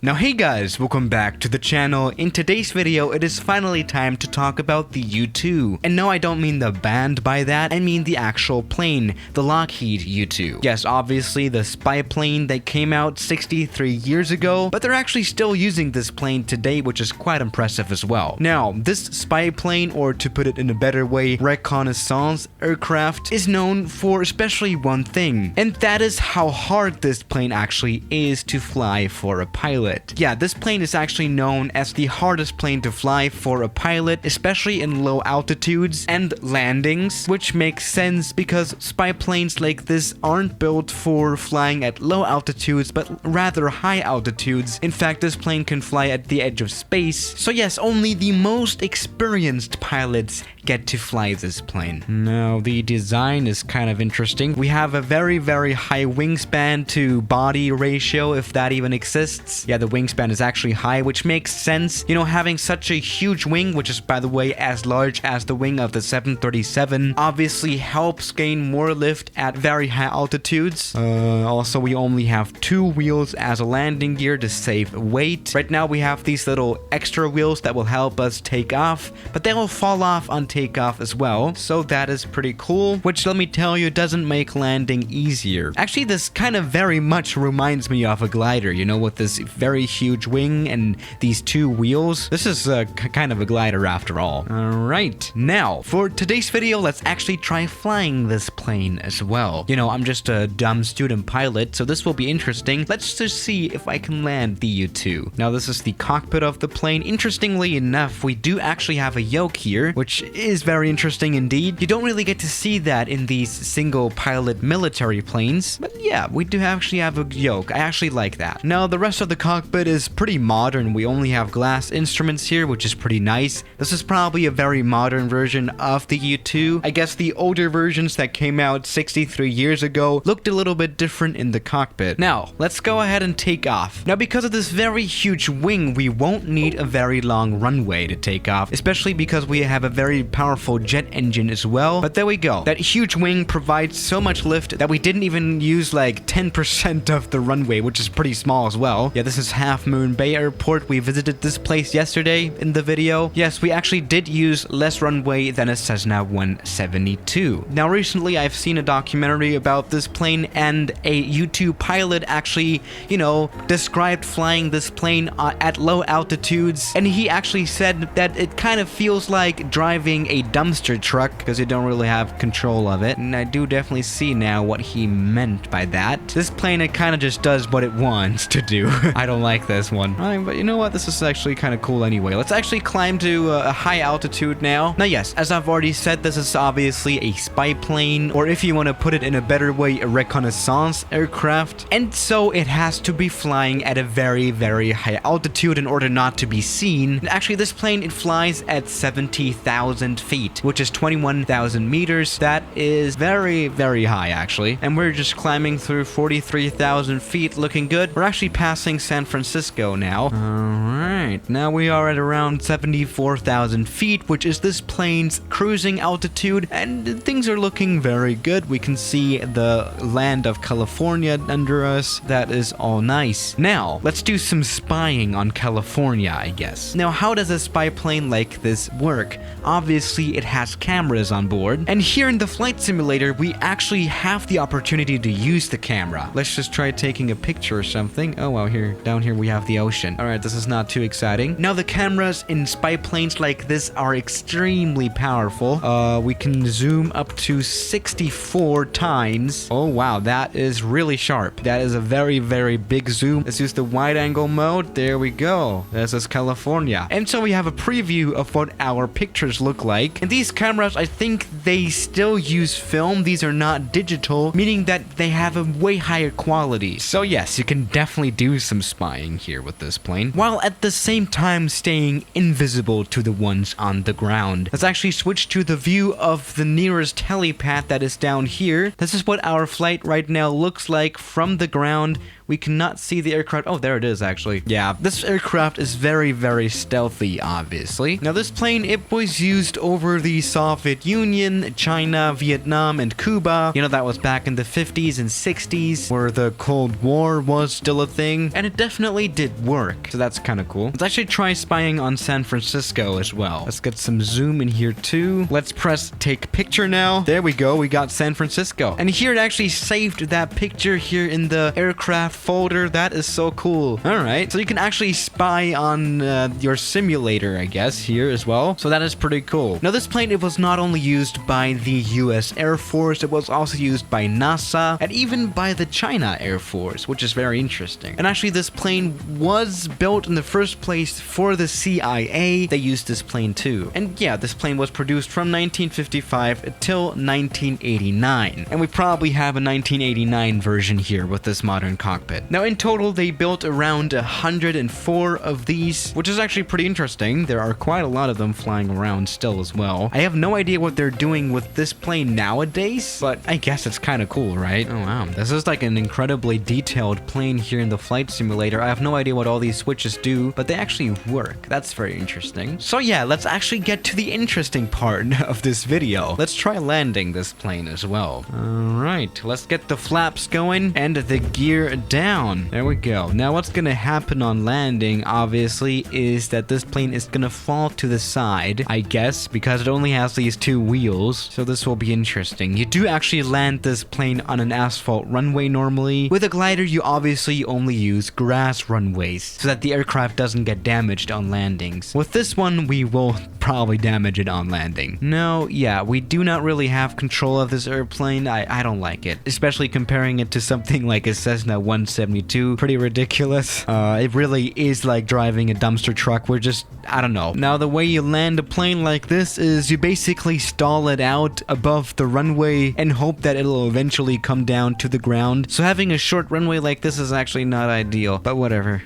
Now hey guys, welcome back to the channel. In today's video, it is finally time to talk about the U-2. And no, I don't mean the band by that, I mean the actual plane, the Lockheed U-2. Yes, obviously the spy plane that came out 63 years ago, but they're actually still using this plane today, which is quite impressive as well. Now, this spy plane, or to put it in a better way, reconnaissance aircraft, is known for especially one thing, and that is how hard this plane actually is to fly for a pilot. Yeah, this plane is actually known as the hardest plane to fly for a pilot, especially in low altitudes and landings, which makes sense because spy planes like this aren't built for flying at low altitudes, but rather high altitudes. In fact, this plane can fly at the edge of space, so yes, only the most experienced pilots get to fly this plane. Now, the design is kind of interesting. We have a very high wingspan to body ratio, if that even exists. Yeah, the wingspan is actually high, which makes sense. You know, having such a huge wing, which is by the way as large as the wing of the 737, obviously helps gain more lift at very high altitudes. Also, we only have 2 wheels as a landing gear to save weight. Right now we have these little extra wheels that will help us take off, but they will fall off on takeoff as well, so that is pretty cool, which let me tell you doesn't make landing easier. Actually, this kind of very much reminds me of a glider, you know, with this very huge wing and these 2 wheels. This is kind of a glider after all. Alright, now for today's video, let's actually try flying this plane as well. You know, I'm just a dumb student pilot, so this will be interesting. Let's just see if I can land the U-2. Now this is the cockpit of the plane. Interestingly enough, we do actually have a yoke here, which is very interesting indeed. You don't really get to see that in these single pilot military planes, but yeah, we do actually have a yoke. I actually like that. Now the rest of the cockpit is pretty modern. We only have glass instruments here, which is pretty nice. This is probably a very modern version of the U-2. I guess the older versions that came out 63 years ago looked a little bit different in the cockpit. Now, let's go ahead and take off. Now, because of this very huge wing, we won't need a very long runway to take off, especially because we have a very powerful jet engine as well. But there we go. That huge wing provides so much lift that we didn't even use like 10% of the runway, which is pretty small as well. Yeah, this is Half Moon Bay Airport. We visited this place yesterday in the video. Yes, we actually did use less runway than a Cessna 172. Now, recently I've seen a documentary about this plane, and a U-2 pilot actually, you know, described flying this plane at low altitudes, and he actually said that it kind of feels like driving a dumpster truck because you don't really have control of it, and I do definitely see now what he meant by that. This plane, it kind of just does what it wants to do. I don't like this one. But you know what? This is actually kind of cool anyway. Let's actually climb to a high altitude now. Now, yes, as I've already said, this is obviously a spy plane, or if you want to put it in a better way, a reconnaissance aircraft. And so it has to be flying at a very high altitude in order not to be seen. And actually, this plane, it flies at 70,000 feet, which is 21,000 meters. That is very high, actually. And we're just climbing through 43,000 feet, looking good. We're actually passing San Francisco now. Alright, now we are at around 74,000 feet, which is this plane's cruising altitude, and things are looking very good. We can see the land of California under us. That is all nice. Now, let's do some spying on California, I guess. Now, how does a spy plane like this work? Obviously, it has cameras on board, and here in the flight simulator, we actually have the opportunity to use the camera. Let's just try taking a picture or something. Oh, well, down here we have the ocean. Alright, this is not too exciting. Now, the cameras in spy planes like this are extremely powerful. We can zoom up to 64 times. Oh, wow, that is really sharp. That is a very big zoom. Let's use the wide angle mode. There we go. This is California. And so we have a preview of what our pictures look like. And these cameras, I think they still use film. These are not digital, meaning that they have a way higher quality. So yes, you can definitely do some spying here with this plane, while at the same time staying invisible to the ones on the ground. Let's actually switch to the view of the nearest helipad that is down here. This is what our flight right now looks like from the ground. We cannot see the aircraft. Oh, there it is, actually. Yeah, this aircraft is very, very stealthy, obviously. Now, this plane, it was used over the Soviet Union, China, Vietnam, and Cuba. You know, that was back in the 50s and 60s, where the Cold War was still a thing, and it definitely did work. So that's kind of cool. Let's actually try spying on San Francisco as well. Let's get some zoom in here too. Let's press take picture now. There we go. We got San Francisco. And here it actually saved that picture here in the aircraft folder. That is so cool. All right. So you can actually spy on your simulator, I guess, here as well. So that is pretty cool. Now, this plane, it was not only used by the US Air Force, it was also used by NASA and even by the China Air Force, which is very interesting. And actually, this plane was built in the first place for the CIA. They used this plane too. And yeah, this plane was produced from 1955 until 1989. And we probably have a 1989 version here with this modern cockpit. Now, in total, they built around 104 of these, which is actually pretty interesting. There are quite a lot of them flying around still as well. I have no idea what they're doing with this plane nowadays, but I guess it's kind of cool, right? Oh, wow. This is like an incredibly detailed plane here in the flight simulator. I have no idea what all these switches do, but they actually work. That's very interesting. So yeah, let's actually get to the interesting part of this video. Let's try landing this plane as well. All right, let's get the flaps going and the gear down. There we go. Now what's gonna happen on landing, obviously, is that this plane is gonna fall to the side, I guess, because it only has these two wheels. So this will be interesting. You do actually land this plane on an asphalt runway normally. With a glider, you obviously only use grass runways so that the aircraft doesn't get damaged on landings. With this one, we will probably damage it on landing. No, yeah, we do not really have control of this airplane. I don't like it, especially comparing it to something like a Cessna 172. Pretty ridiculous. It really is like driving a dumpster truck. We're just, I don't know. Now, the way you land a plane like this is you basically stall it out above the runway and hope that it'll eventually come down to the ground. So having a short runway like this is actually not ideal, but whatever.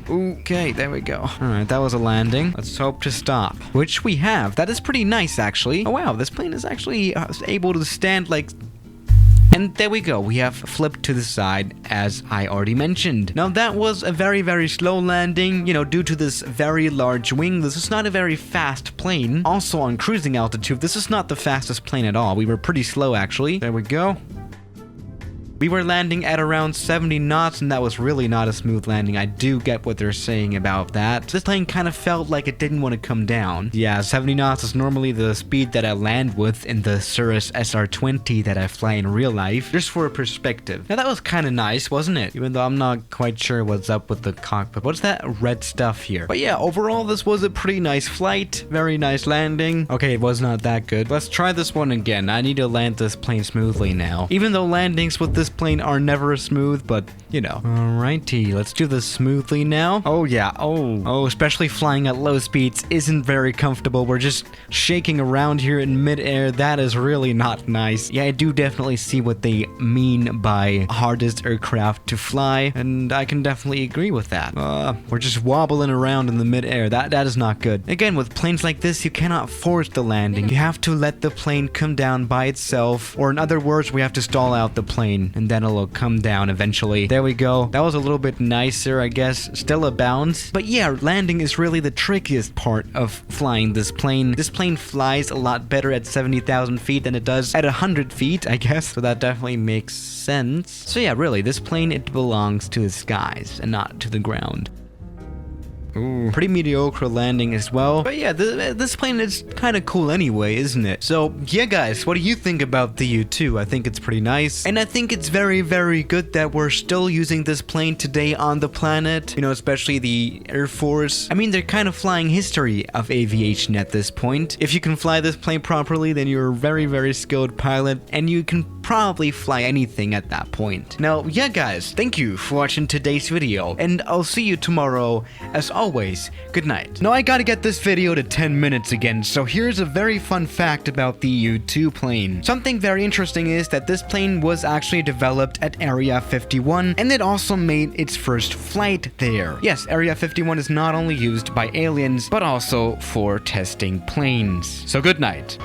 Okay, there we go. All right, that was a landing. Let's hope to stop, which we have. That is pretty nice, actually. Oh, wow, this plane is actually able to stand like... And there we go, we have flipped to the side, as I already mentioned. Now, that was a very, very slow landing, you know, due to this very large wing. This is not a very fast plane. Also, on cruising altitude, this is not the fastest plane at all. We were pretty slow, actually. There we go. We were landing at around 70 knots, and that was really not a smooth landing. I do get what they're saying about that. This plane kind of felt like it didn't want to come down. Yeah, 70 knots is normally the speed that I land with in the Cirrus SR20 that I fly in real life, just for a perspective. Now, that was kind of nice, wasn't it? Even though I'm not quite sure what's up with the cockpit. What's that red stuff here? But yeah, overall, this was a pretty nice flight. Very nice landing. Okay, it was not that good. Let's try this one again. I need to land this plane smoothly now. Even though landings with this plane are never smooth, but you know. Alrighty, let's do this smoothly now. Oh yeah, oh, especially flying at low speeds isn't very comfortable. We're just shaking around here in midair. That is really not nice. Yeah, I do definitely see what they mean by hardest aircraft to fly, and I can definitely agree with that. We're just wobbling around in the midair. That is not good. Again, with planes like this, you cannot force the landing. You have to let the plane come down by itself, or in other words, we have to stall out the plane, and then it'll come down eventually. There we go. That was a little bit nicer, I guess. Still a bounce. But yeah, landing is really the trickiest part of flying this plane. This plane flies a lot better at 70,000 feet than it does at 100 feet, I guess. So that definitely makes sense. So yeah, really, this plane, it belongs to the skies and not to the ground. Ooh, pretty mediocre landing as well. But yeah, this plane is kind of cool anyway, isn't it? So yeah, guys, what do you think about the U2? I think it's pretty nice. And I think it's very, very good that we're still using this plane today on the planet. You know, especially the Air Force. I mean, they're kind of flying history of aviation at this point. If you can fly this plane properly, then you're a very, very skilled pilot. And you can probably fly anything at that point. Now, yeah, guys, thank you for watching today's video. And I'll see you tomorrow. As always, good night. Now I gotta get this video to 10 minutes again, so here's a very fun fact about the U2 plane. Something very interesting is that this plane was actually developed at Area 51, and it also made its first flight there. Yes, Area 51 is not only used by aliens, but also for testing planes. So good night.